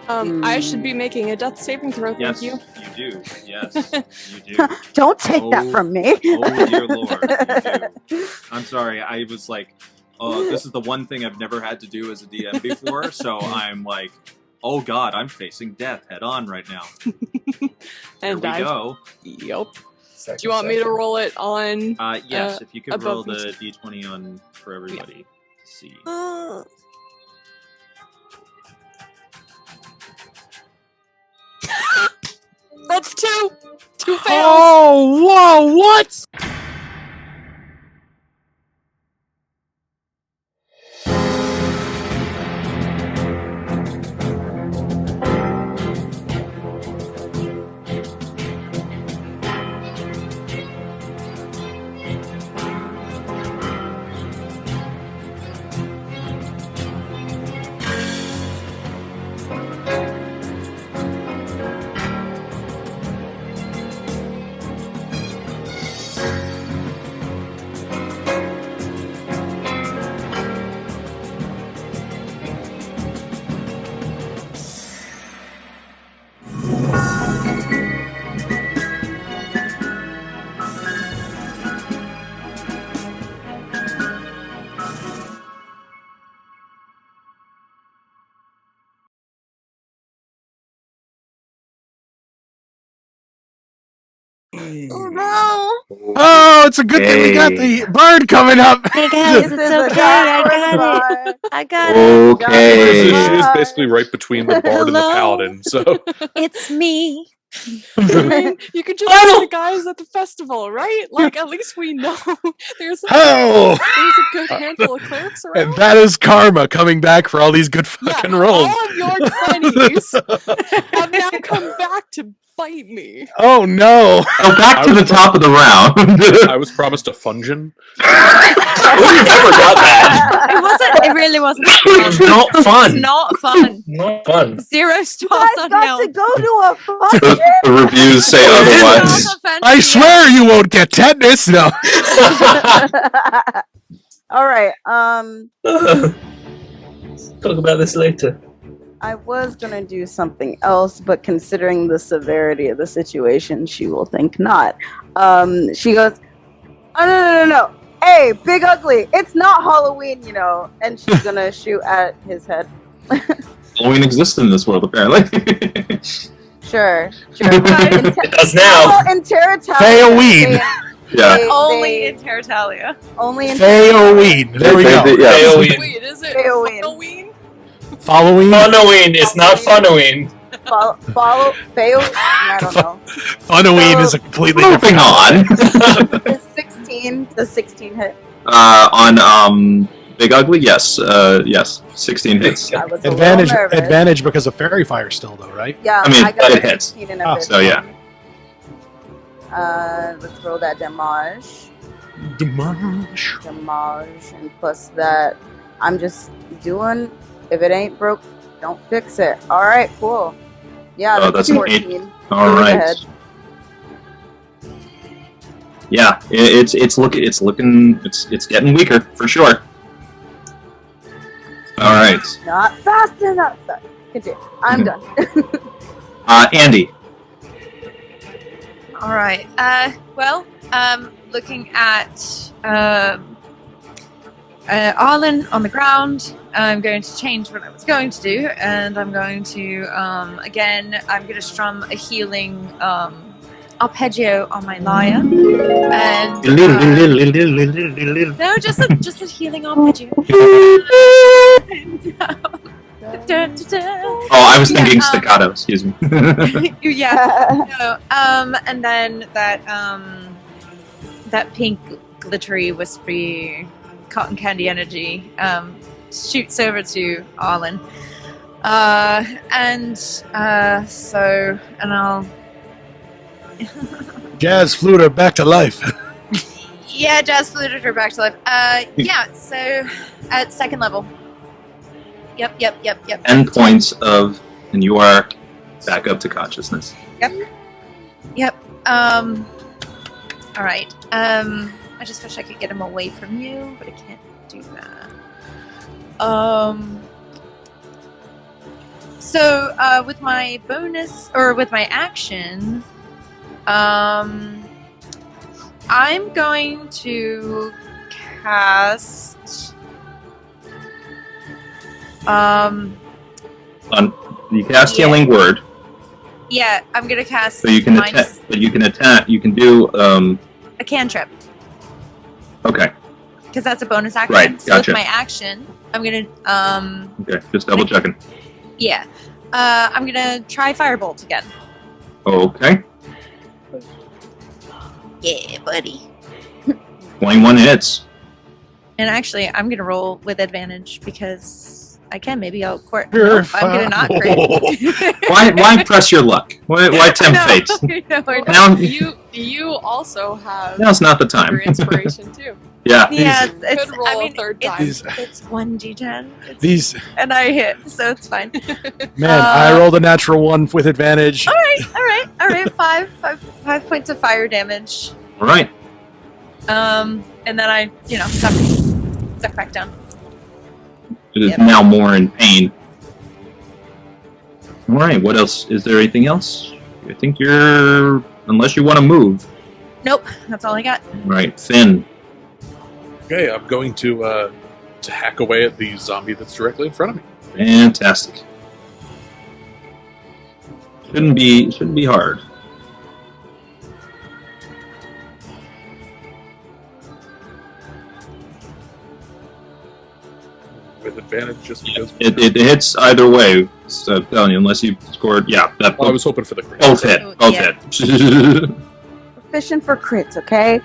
I should be making a death saving throw, thank you. Yes, you do. Yes, you do. Don't take that from me. Oh, dear Lord, you do. I'm sorry, I was like, oh, this is the one thing I've never had to do as a DM before, so I'm like, oh god, I'm facing death head on right now. And Here we go. Yep. Do you want me to roll it on? Yes, if you could roll above the d20 on for everybody to see. That's 2! 2 fails! Oh, whoa, what? Oh no! Oh, it's a good thing we got the bird coming up. Hey guys, it's okay. I got it. Okay. She is basically right between the bard and the paladin, so It's me. I mean, you could just ask the guys at the festival, right? Like, at least we know there's a good handful of clerics around. And that is karma coming back for all these good fucking rolls. All of your 20s have now come back to bite me. Oh no! Oh, back to the top of the round. I was promised a fungin. We never got that. It wasn't. It really wasn't. It's not fun. It's not fun. Not fun. 0 stars I on got Helm. to go to a function. The reviews say otherwise. I swear you won't get tetanus. No. All right. Talk about this later. I was gonna do something else, but considering the severity of the situation, she will think not. She goes, "Oh no! Hey, Big Ugly! It's not Halloween, you know." And she's gonna shoot at his head. Halloween exists in this world, apparently. Sure. It does now. Well, in Terratalia, Halloween. Yeah. Only in Terratalia. Only in Halloween. There we go. Yeah. Halloween. Wait, is it Halloween. Halloween? Following. Funoween. It's not Funoween. Follow. I don't know. Funoween is a completely Moving different. on. The 16 hit. On Big Ugly, yes. Yes. 16 hits. I was a little nervous. Advantage because of fairy fire still, though, right? Yeah, I mean, got but a it hits. 15 and a 15. So yeah. Let's roll that damage. Damage. Damage, and plus that, I'm just doing. If it ain't broke, don't fix it. All right, cool. Yeah, Oh, that's that's an 14. All Move right. ahead. Yeah, it's getting weaker for sure. All right, Not fast enough. Sorry. Continue. I'm done. Andy. All right. Looking at Arlin on the ground, I'm going to change what I was going to do, and I'm going to again. I'm going to strum a healing arpeggio on my lyre, and no, just a healing arpeggio. Oh, I was thinking staccato. Excuse me. Yeah. No. And then that pink glittery wispy cotton candy energy shoots over to Arlin. And I'll Jazz flute her back to life. yeah, jazz fluted her back to life. Yeah, so at second level. Yep. 10 points of, and you are back up to consciousness. Yep. All right. I just wish I could get him away from you, but I can't do that. So with my bonus or with my action, I'm going to cast. You cast Healing Word. Yeah, I'm gonna cast. So you can attack. But you can attack. You can do a cantrip. Okay. Because that's a bonus action. Right. So Gotcha. with my action, I'm gonna Okay. Just double checking. Yeah. I'm gonna try Firebolt again. Okay. Yeah, buddy. 21 hits. And actually, I'm gonna roll with advantage because I can. Maybe I'll court. You're Nope, I'm gonna not crit. Why press your luck? Why tempt fate? I know. Now, You also have now's not the your time. inspiration too. Yeah. Yeah, You could roll a third time. It's 1d10. These And I hit, so it's fine. man, I rolled a natural 1 with advantage. All right. 5 points of fire damage. All right. And then I, duck back down. It is Yep. now more in pain. All right. What else? Is there anything else? I think you're. Unless you want to move. Nope, that's all I got. All right. Finn. Okay, I'm going to hack away at the zombie that's directly in front of me. Fantastic. Shouldn't be hard. With advantage, just because. It hits either way. So I'm telling you, unless you scored. Yeah. That Well, I was hoping for the crit. both hit. Both Yeah. hit. Fishing for crits, okay?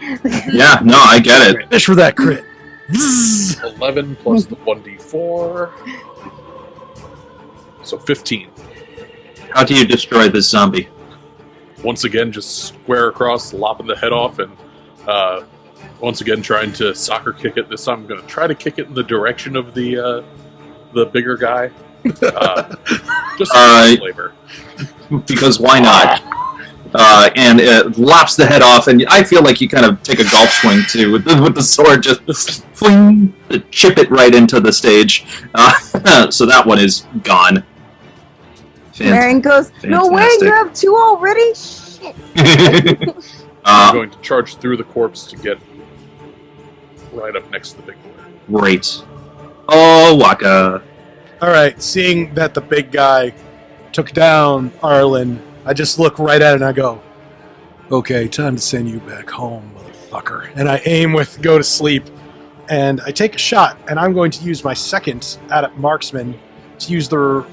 Yeah. No, I get it. Fish for that crit. 11 plus the 1d4. So 15. How do you destroy this zombie? Once again, just square across, lopping the head off, and once again trying to soccer kick it. This time I'm going to try to kick it in the direction of the bigger guy. Just for flavor. Because why not? And it lops the head off, and I feel like you kind of take a golf swing too with the sword, just fling, chip it right into the stage. So that one is gone. Marion goes, no way, Fantastic. you have 2 already? Shit. I'm going to charge through the corpse to get right up next to the big boy. Great. Oh, Waka. All right, seeing that the big guy took down Arlin, I just look right at it and I go, okay, time to send you back home, motherfucker. And I aim with go to sleep, and I take a shot, and I'm going to use my second at marksman to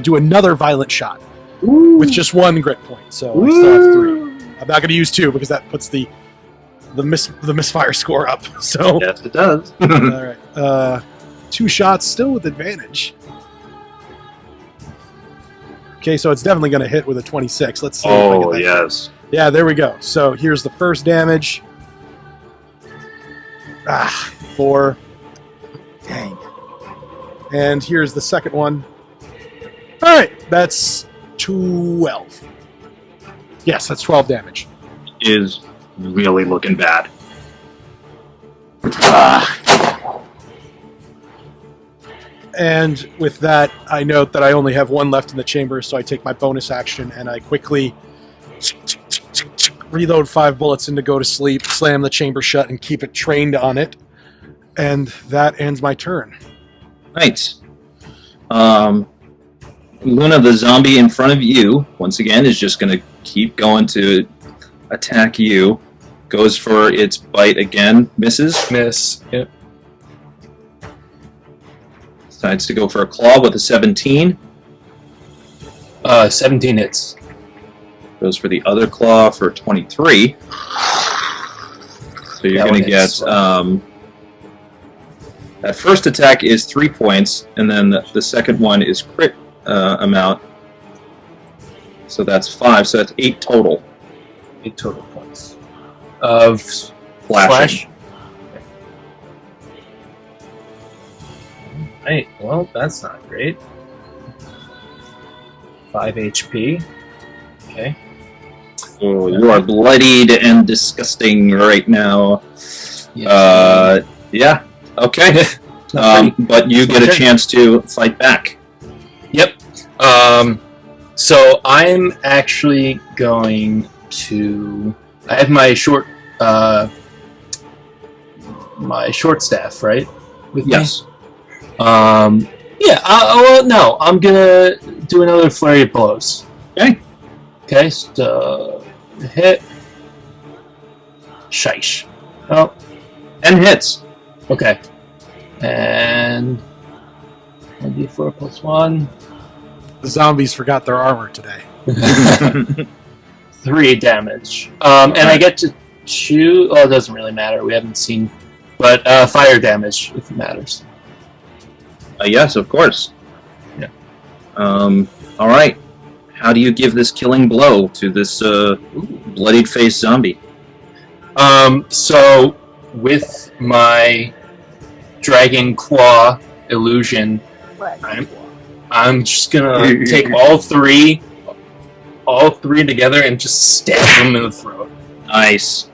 do another violent shot with just 1 grit point. So I still have 3. I'm not going to use 2 because that puts the misfire score up. So Yes, it does. all right, 2 shots still with advantage. Okay, so it's definitely going to hit with a 26. Let's see. If I Oh, get that. yes. Yeah, there we go. So here's the first damage. 4. Dang. And here's the second one. All right, that's 12. Yes, that's 12 damage. Is really looking bad. And with that, I note that I only have 1 left in the chamber, so I take my bonus action and I quickly reload 5 bullets into go to sleep, slam the chamber shut, and keep it trained on it. And that ends my turn. Right. Luna, the zombie in front of you, once again, is just going to keep going to attack you. Goes for its bite again. Misses. Miss. Yep. Decides to go for a claw with a 17. 17 hits. Goes for the other claw for 23. So you're That going one to hits. get... that first attack is 3 points, and then the second one is crit amount. So that's 5, so that's 8 total. 8 total points. Of Flashing. flash. Right, well, that's not great. 5 HP. Okay. Oh, you are bloodied and disgusting right now. Yeah, okay. But you get a chance to fight back. Yep. So I'm actually going to. I have my short staff, right? With Yes. me? Yeah. Well, no. I'm gonna do another flurry of blows. Okay. Okay. So hit. Shish. Oh. And hits. Okay. And 1d4 plus 1. The zombies forgot their armor today. 3 damage. And I get to choose. Oh, it doesn't really matter. We haven't seen. But fire damage, if it matters. Yes, of course. Yeah. All right. How do you give this killing blow to this bloodied face zombie? So with my dragon claw illusion, I'm just gonna take all three together and just stab them in the throat. Nice.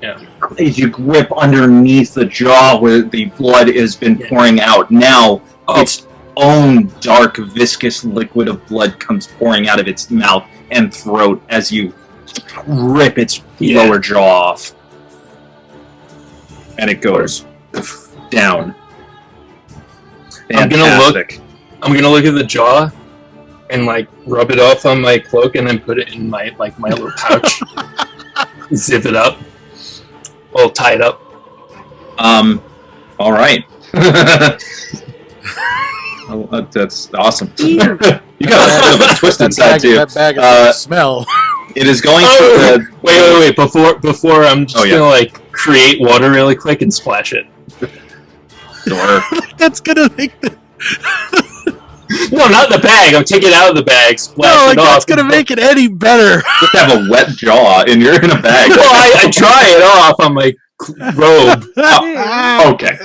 Yeah. As you grip underneath the jaw where the blood has been pouring out, now its own dark, viscous liquid of blood comes pouring out of its mouth and throat as you rip its lower jaw off. And it goes down. I'm gonna look at the jaw and like rub it off on my cloak and then put it in my little pouch. Zip it up. Well, tie it up. All right. Oh, that's awesome. You got a bit of a twisted side too. That bag of smell. It is going to. Wait! Before I'm just gonna like create water really quick and splash it. Sure. That's gonna make the. No, not the bag. I'm taking it out of the bag. Splash it off. That's gonna make it any better. Just have a wet jaw and you're in a bag. Well, I dry it off on my robe. Okay.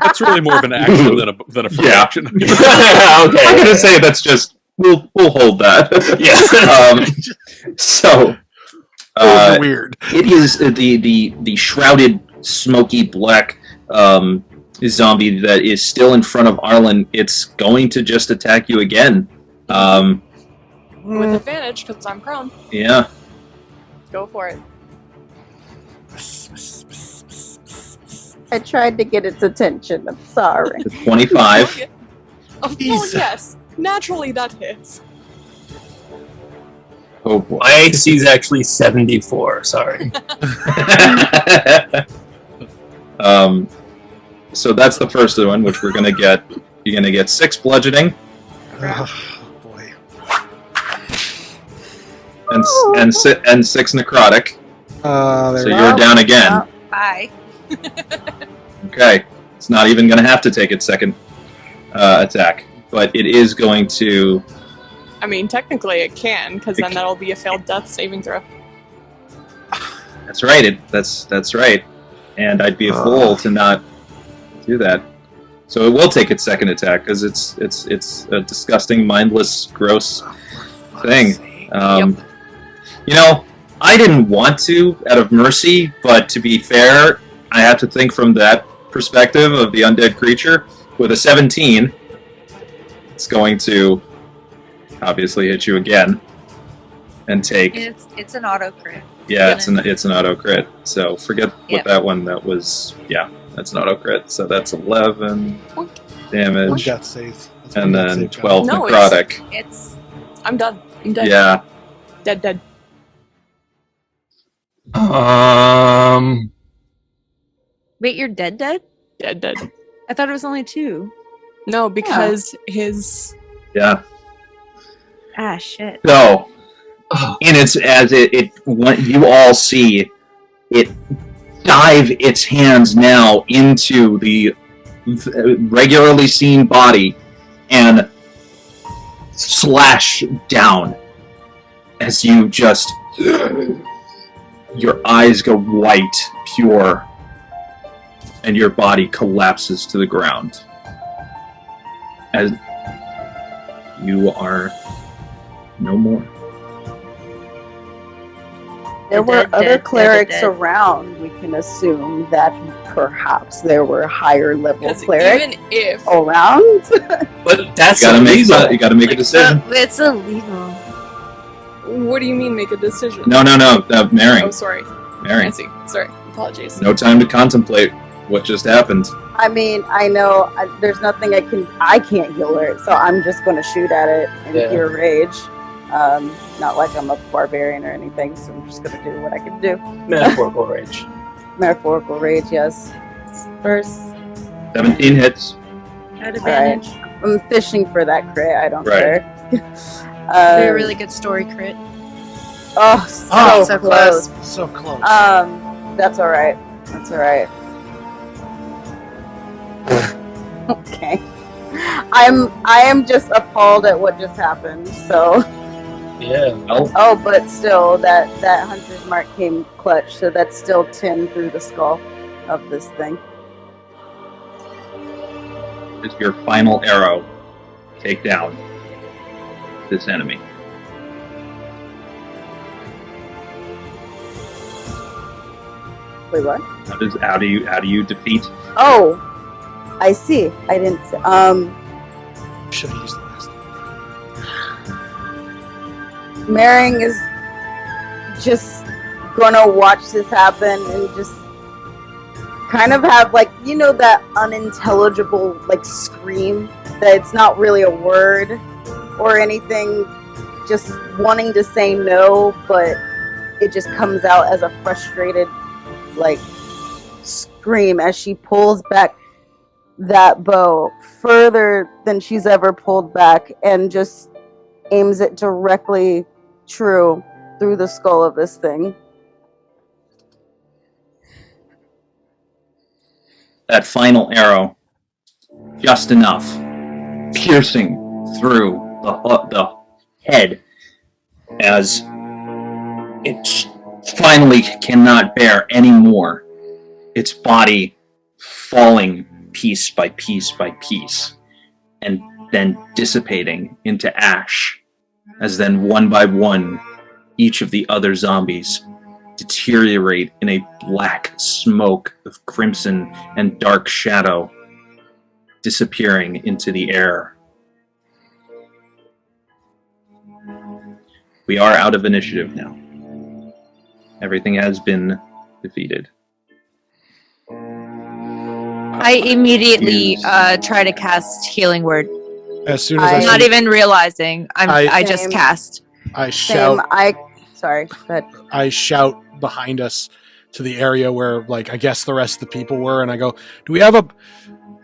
That's really more of an action than a reaction. Okay. I'm gonna say that's just we'll hold that. Yeah. So weird. It is the shrouded, smoky black zombie that is still in front of Arlin. It's going to just attack you again. With advantage, because I'm prone. Yeah. Go for it. I tried to get its attention. I'm sorry. 25. Oh, well, yes. Naturally, that hits. Oh boy. My AC is actually 74. Sorry. So that's the first one, which we're gonna get. You're gonna get 6 bludgeoning. Oh, boy. And 6 necrotic. So you're down again. Bye. Okay. It's not even gonna have to take its second attack, but it is going to. I mean, technically it can, because then that'll be a failed death saving throw. That's right. That's right. And I'd be a fool to not do that. So it will take its second attack because it's a disgusting, mindless, gross thing. You know, I didn't want to out of mercy, but to be fair, I have to think from that perspective of the undead creature. With a 17, it's going to obviously hit you again and take. It's an auto crit. Yeah, it's an auto crit. So forget what that one. That was that's an auto crit. So that's 11 damage, Death save. and then 12 necrotic. I'm done. I'm dead. Yeah. Dead. Wait, you're dead? Dead. I thought it was only 2. No, because his. Yeah. Ah, shit. So, and it's as you all see it dive its hands now into the regularly seen body and slash down as you just your eyes go white, pure, and your body collapses to the ground as you are no more. There were other clerics around. We can assume that perhaps there were higher level 'Cause clerics even if around. But that's You gotta make illegal. you gotta make a decision. It's illegal. what do you mean make a decision? No, Mary. Oh, sorry. Mary. I see. Sorry. Apologies. No time to contemplate what just happened. I mean, I know there's nothing I can't heal her, so I'm just going to shoot at it and pure rage. Not like I'm a barbarian or anything, so I'm just going to do what I can do. Metaphorical rage. Metaphorical rage, yes. First, 17 hits. At advantage. I'm fishing for that crit. I don't Right. care. Very really good story crit. Oh, so close. So close. That's all right. That's all right. Okay. I am just appalled at what just happened. So. Yeah. Well, Oh, but still, that hunter's mark came clutch. So that's still 10 through the skull of this thing. Is your final arrow. Take down this enemy. Wait, what? How do you defeat? Oh, I see. I didn't. Should have used the last. Maring is just gonna watch this happen and just kind of have that unintelligible scream that it's not really a word or anything, just wanting to say no, but it just comes out as a frustrated scream as she pulls back that bow further than she's ever pulled back and just aims it directly true through the skull of this thing. That final arrow, just enough, piercing through the head as it finally cannot bear any more. Its body falling piece by piece by piece, and then dissipating into ash, as then one by one, each of the other zombies deteriorate in a black smoke of crimson and dark shadow, disappearing into the air. We are out of initiative now. Everything has been defeated. I immediately try to cast Healing Word. As soon as Not even realizing I just Same. cast. I shout. Sorry, but I shout behind us to the area where, I guess the rest of the people were, and I go, "Do we have a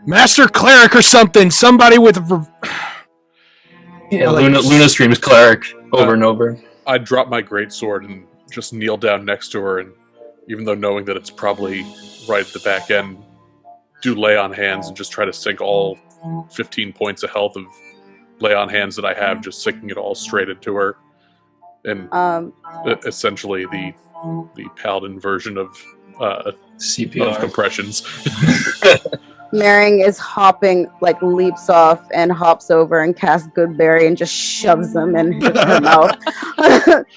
master cleric or something? Somebody with yeah, like- Luna streams cleric over and over. I drop my greatsword and just kneel down next to her, and even though knowing that it's probably right at the back end, do lay on hands and just try to sink all 15 points of health of lay on hands that I have, just sinking it all straight into her. And essentially the paladin version of CPR. compressions. Maring is hopping, leaps off and hops over and casts Goodberry and just shoves them in her mouth.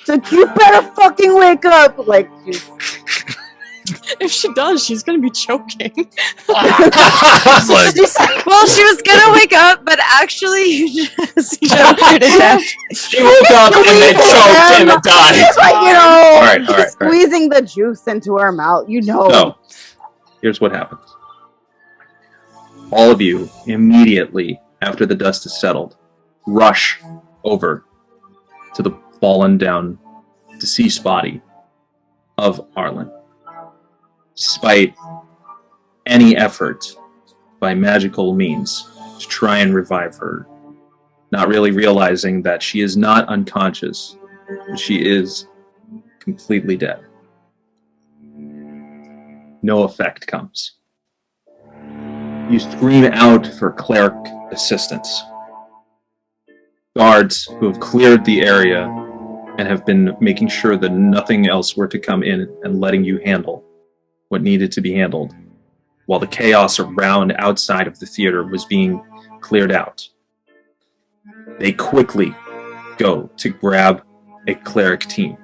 Like, you better fucking wake up! She's... If she does, she's gonna be choking. Well, she was gonna wake up, but actually you just choked her to death. She woke up and then choked and died. It's All right. squeezing the juice into her mouth, So, here's what happens. All of you, immediately after the dust is settled, rush over to the fallen down, deceased body of Arlin. Despite any effort by magical means to try and revive her, not really realizing that she is not unconscious, but she is completely dead. No effect comes. You scream out for cleric assistance. Guards who have cleared the area and have been making sure that nothing else were to come in and letting you handle what needed to be handled, while the chaos around outside of the theater was being cleared out. They quickly go to grab a cleric team.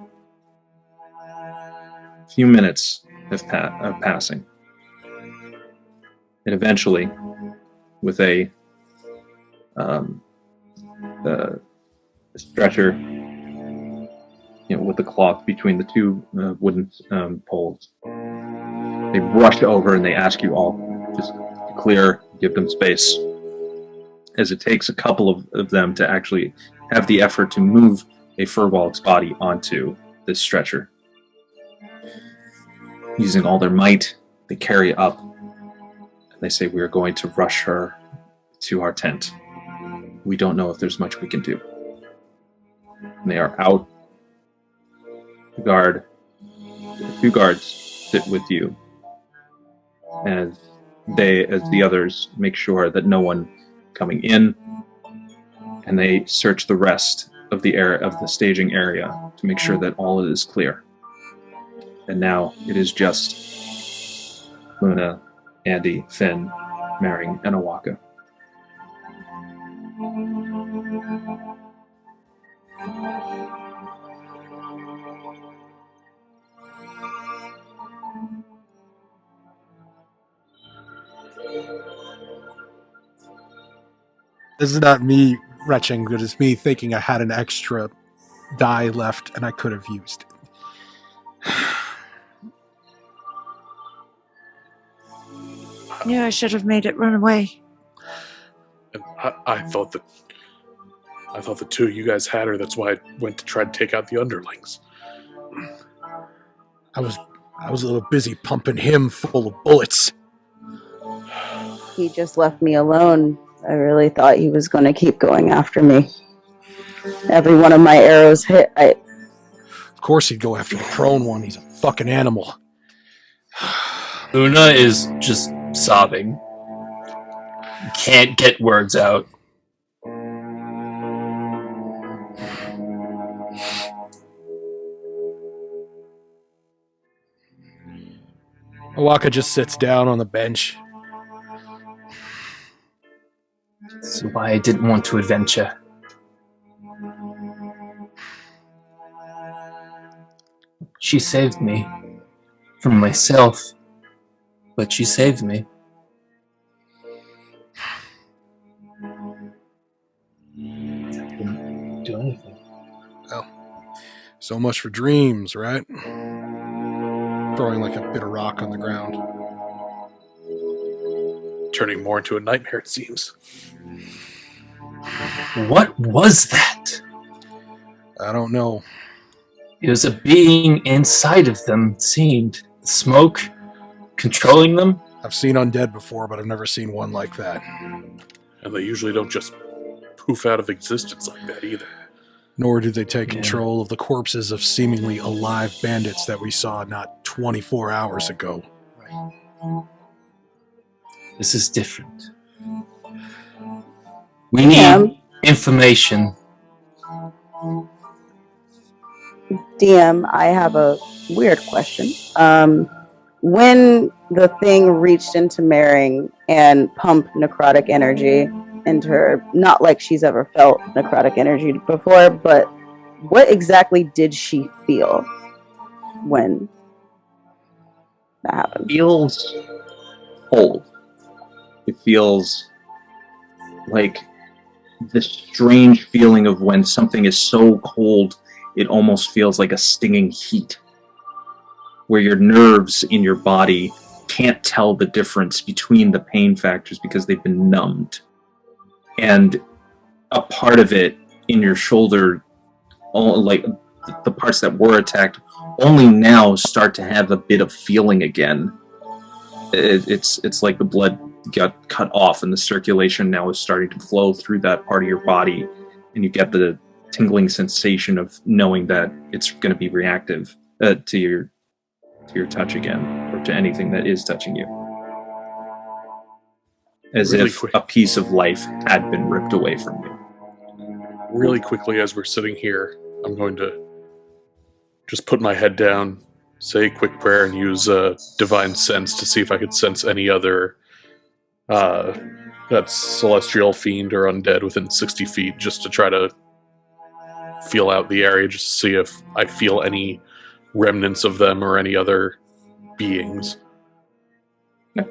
A few minutes of passing. And eventually, with a stretcher, with the cloth between the two wooden poles, they rush over and they ask you all just to clear, give them space, as it takes a couple of them to actually have the effort to move a Furbolg's body onto this stretcher. Using all their might, they carry it up. And they say, we are going to rush her to our tent. We don't know if there's much we can do. And they are out. The two guards sit with you as the others make sure that no one coming in, and they search the rest of the staging area to make sure that all is clear. And now it is just Luna, Andi, Finn, Maring, and Oaxaca. This is not me retching, but it's me thinking I had an extra die left and I could have used it. Yeah, I should have made it run away. And I thought the two of you guys had her. That's why I went to try to take out the underlings. I was a little busy pumping him full of bullets. He just left me alone. I really thought he was going to keep going after me. Every one of my arrows hit. Of course he'd go after the prone one. He's a fucking animal. Luna is just sobbing. Can't get words out. Oaxaca just sits down on the bench. That's why I didn't want to adventure. She saved me from myself, but she saved me. I didn't do anything. Well, so much for dreams, right? Throwing like a bit of rock on the ground. Turning more into a nightmare, it seems. What was that? I don't know. It was a being inside of them, it seemed. Smoke controlling them? I've seen undead before, but I've never seen one like that. And they usually don't just poof out of existence like that either. Nor do they take control of the corpses of seemingly alive bandits that we saw not 24 hours ago. Right. This is different. We need information. DM, I have a weird question. When the thing reached into Maring and pumped necrotic energy into her, not like she's ever felt necrotic energy before, but what exactly did she feel when that happened? It feels cold. It feels like this strange feeling of when something is so cold, it almost feels like a stinging heat, where your nerves in your body can't tell the difference between the pain factors because they've been numbed. And a part of it in your shoulder, like the parts that were attacked, only now start to have a bit of feeling again. It's like the blood got cut off and the circulation now is starting to flow through that part of your body, and you get the tingling sensation of knowing that it's going to be reactive to your touch again, or to anything that is touching you. As really if a piece of life had been ripped away from you. Really quickly, as we're sitting here, I'm going to just put my head down, say a quick prayer, and use divine sense to see if I could sense any other that celestial fiend or undead within 60 feet, just to try to feel out the area, just to see if I feel any remnants of them or any other beings. You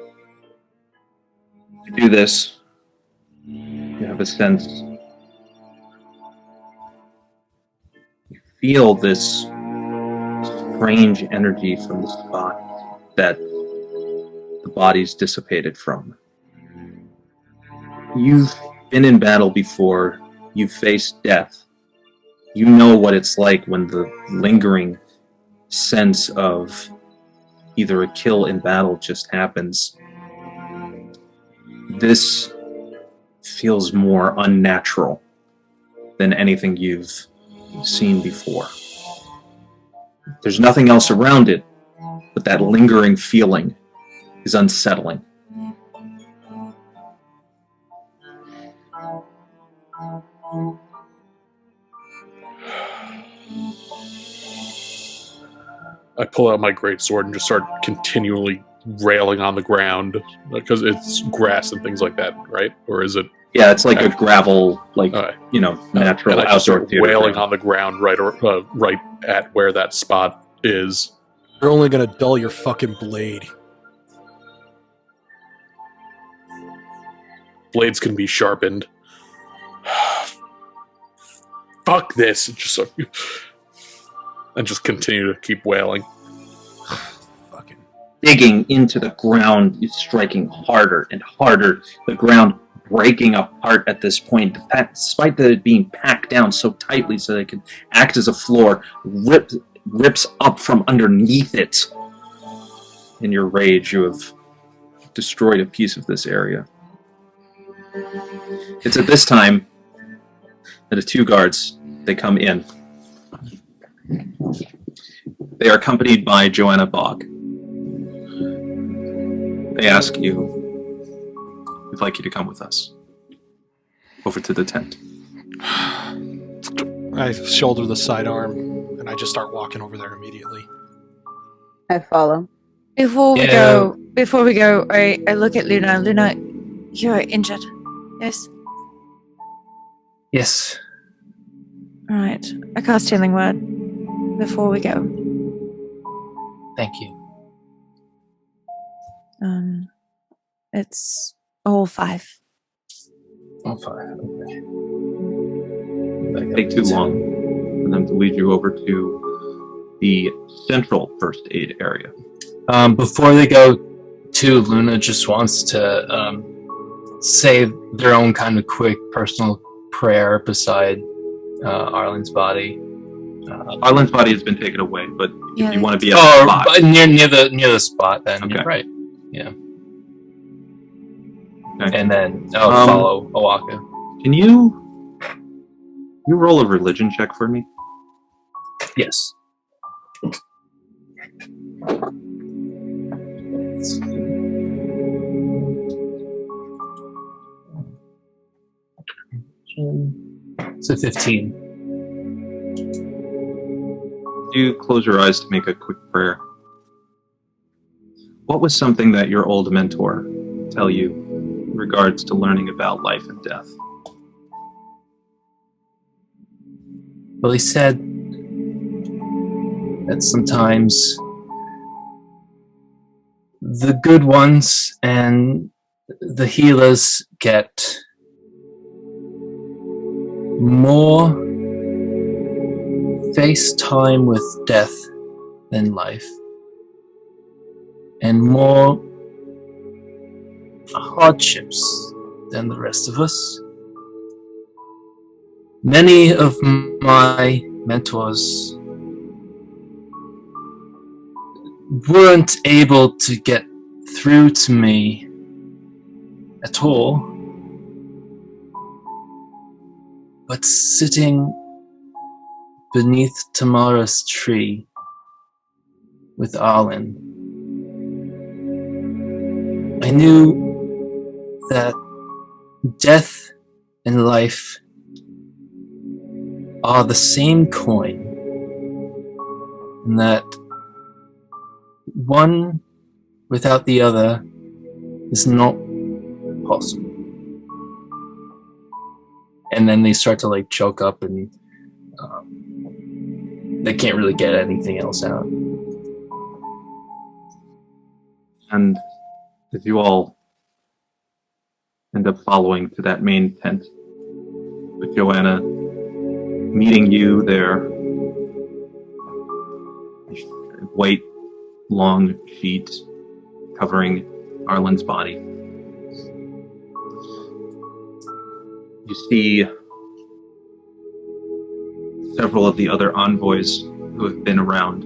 do this. You have a sense. You feel this strange energy from the spot that the body's dissipated from. You've been in battle before. You've faced death. You know what it's like when the lingering sense of either a kill in battle just happens. This feels more unnatural than anything you've seen before. There's nothing else around it, but that lingering feeling is unsettling. I pull out my greatsword and just start continually railing on the ground because it's grass and things like that, right? Or is it? Yeah, it's like a gravel, natural and I just outdoor start theater. Wailing on the ground right at where that spot is. You're only gonna dull your fucking blade. Blades can be sharpened. Fuck this! And just continue to keep wailing. Fucking Digging into the ground, you're striking harder and harder. The ground breaking apart at this point, despite it being packed down so tightly so that it can act as a floor, rips up from underneath it. In your rage, you have destroyed a piece of this area. It's at this time that the two guards, they come in. They are accompanied by Joanna Bogg. They ask you, we'd like you to come with us over to the tent. I shoulder the sidearm and I just start walking over there immediately. I follow. Before we go, I look at Luna. Luna, you're injured. Yes? Yes. Alright. I cast Healing Word before we go. Thank you. It's all 5. All 5. Okay. It take too long for them to lead you over to the central first aid area. Before they go to, Luna just wants to say their own kind of quick personal prayer beside Arlen's body. Arlen's body has been taken away, but Yeah, if you want to be at the spot. But near the spot, then Okay. you're right. Yeah. Okay. And then I'll follow Oaxaca. Can you roll a religion check for me? Yes. It's a 15. You close your eyes to make a quick prayer. What was something that your old mentor tell you in regards to learning about life and death? Well, he said that sometimes the good ones and the healers get more face time with death than life, and more hardships than the rest of us. Many of my mentors weren't able to get through to me at all, but sitting beneath Tamara's tree with Arlin, I knew that death and life are the same coin, and that one without the other is not possible. And then they start to choke up and they can't really get anything else out. And as you all end up following to that main tent, with Joanna meeting you there, white, long sheet covering Arlin's body. You see several of the other envoys who have been around.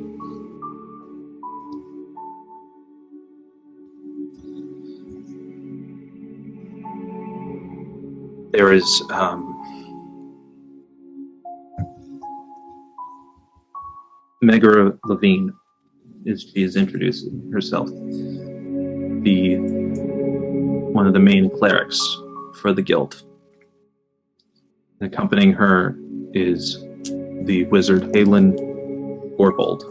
There is Megara Levine, she is introducing herself, one of the main clerics for the guild. Accompanying her is the wizard Arlin Orbold.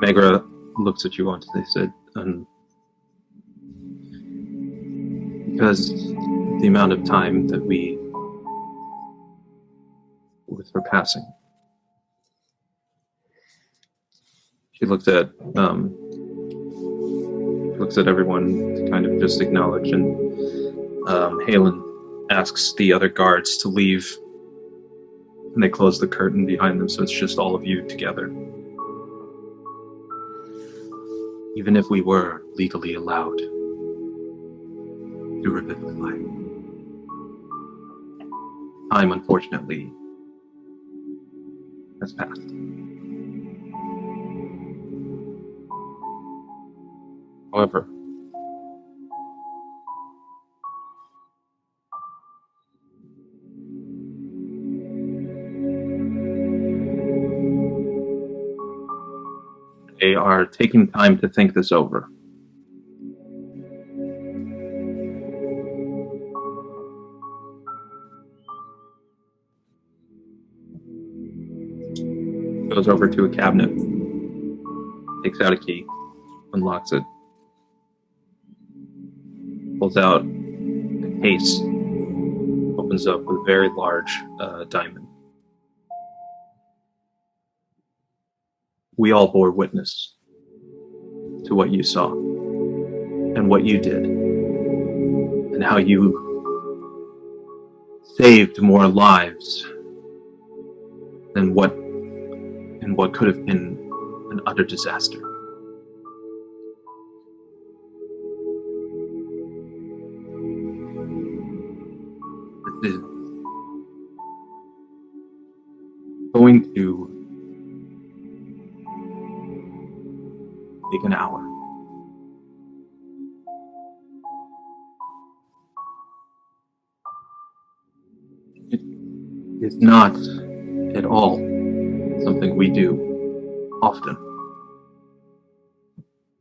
Megara looks at you once they said, because the amount of time that we, with her passing, she looks at everyone to kind of just acknowledge, and Halen asks the other guards to leave, and they close the curtain behind them, so it's just all of you together. Even if we were legally allowed to revivify, time, unfortunately, has passed. However, they are taking time to think this over. Goes over to a cabinet, takes out a key, unlocks it, pulls out a case, opens up with a very large diamond. We all bore witness to what you saw and what you did and how you saved more lives than what could have been an utter disaster. This is going to take an hour. It is not at all something we do often.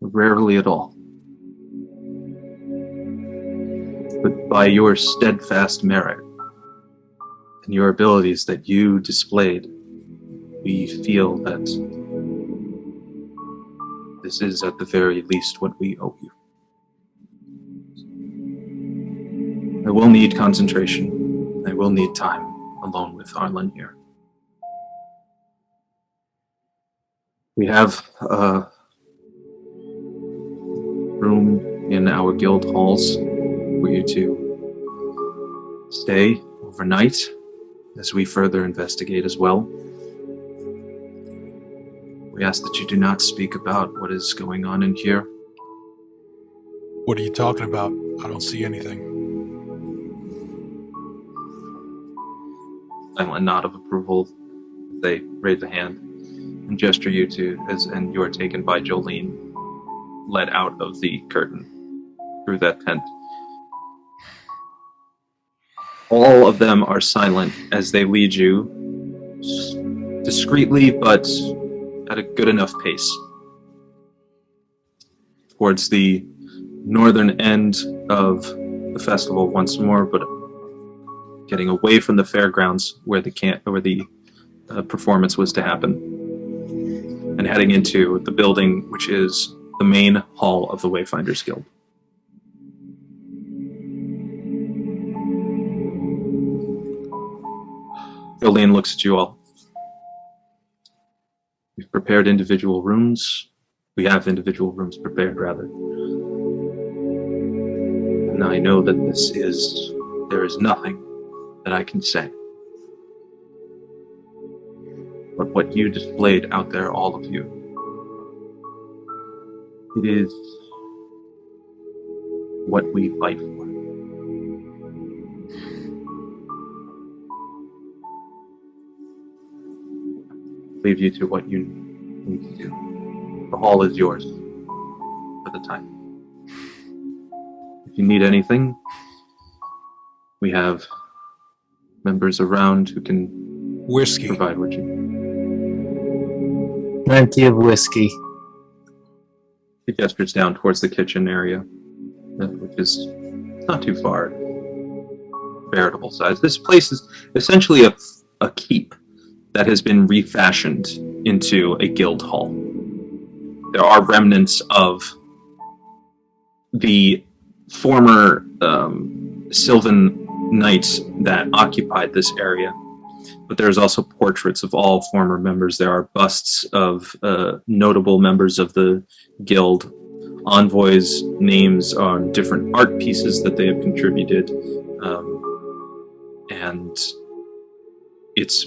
Rarely at all. But by your steadfast merit and your abilities that you displayed, we feel that this is at the very least what we owe you. I will need concentration. I will need time alone with Arlin here. We have a room in our guild halls for you to stay overnight as we further investigate as well. We ask that you do not speak about what is going on in here. What are you talking about? I don't see anything. Silent nod of approval. They raise a hand and gesture you to, and you are taken by Jolene, led out of the curtain through that tent. All of them are silent as they lead you discreetly, but at a good enough pace, towards the northern end of the festival once more, but getting away from the fairgrounds where the performance was to happen, and heading into the building which is the main hall of the Wayfinders Guild. Jolene looks at you all. We've prepared individual rooms. We have individual rooms prepared, rather. And I know that there is nothing that I can say. But what you displayed out there, all of you, it is what we fight for. Leave you to what you need to do. The hall is yours for the time. If you need anything, we have members around who can Whiskey. provide what you need. Plenty of whiskey. He gestures down towards the kitchen area, which is not too far. Veritable size. This place is essentially a keep that has been refashioned into a guild hall. There are remnants of the former Sylvan knights that occupied this area, but there's also portraits of all former members. There are busts of notable members of the guild, envoys' names on different art pieces that they have contributed, and it's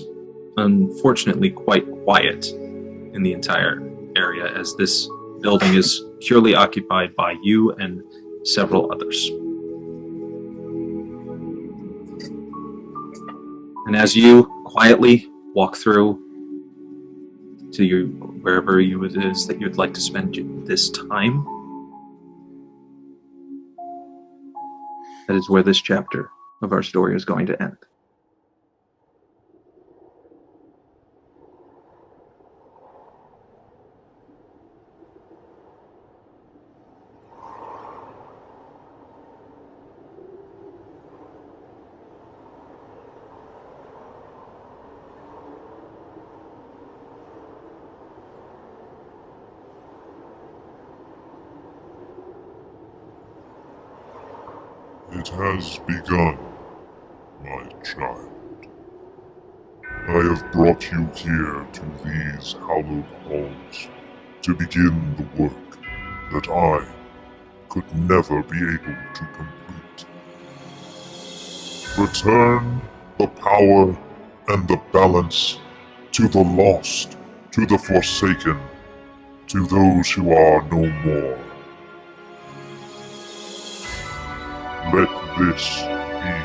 unfortunately quite quiet in the entire area, as this building is purely occupied by you and several others. And as you quietly walk through to wherever it is that you'd like to spend this time, that is where this chapter of our story is going to end. It has begun, my child. I have brought you here to these hallowed halls to begin the work that I could never be able to complete. Return the power and the balance to the lost, to the forsaken, to those who are no more. Let this be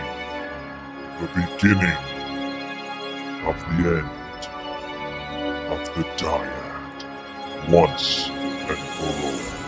the beginning of the end of the dyad, once and for all.